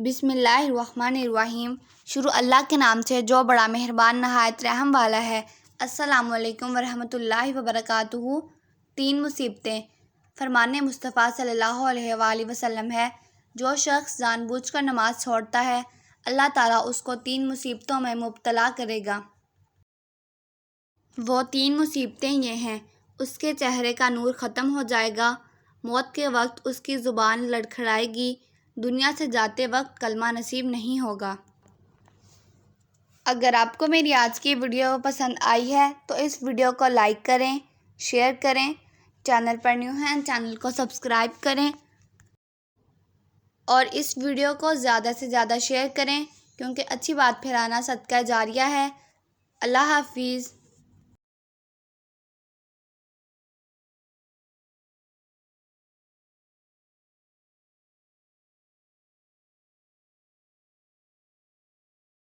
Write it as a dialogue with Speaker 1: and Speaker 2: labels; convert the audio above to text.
Speaker 1: بسم اللہ الرحمن الرحیم۔ شروع اللہ کے نام سے جو بڑا مہربان نہایت رحم والا ہے۔ السلام علیکم ورحمۃ اللہ وبرکاتہ۔ 3 مصیبتیں۔ فرمان مصطفیٰ صلی اللہ علیہ وآلہ وسلم ہے، جو شخص جان بوجھ کر نماز چھوڑتا ہے، اللہ تعالیٰ اس کو 3 مصیبتوں میں مبتلا کرے گا۔ وہ 3 مصیبتیں یہ ہیں: اس کے چہرے کا نور ختم ہو جائے گا، موت کے وقت اس کی زبان لڑکھڑائے گی، دنیا سے جاتے وقت کلمہ نصیب نہیں ہوگا۔ اگر آپ کو میری آج کی ویڈیو پسند آئی ہے تو اس ویڈیو کو لائک کریں، شیئر کریں، چینل پر نیو ہیں چینل کو سبسکرائب کریں اور اس ویڈیو کو زیادہ سے زیادہ شیئر کریں، کیونکہ اچھی بات پھیلانا صدقہ جاریہ ہے۔ اللہ حافظ۔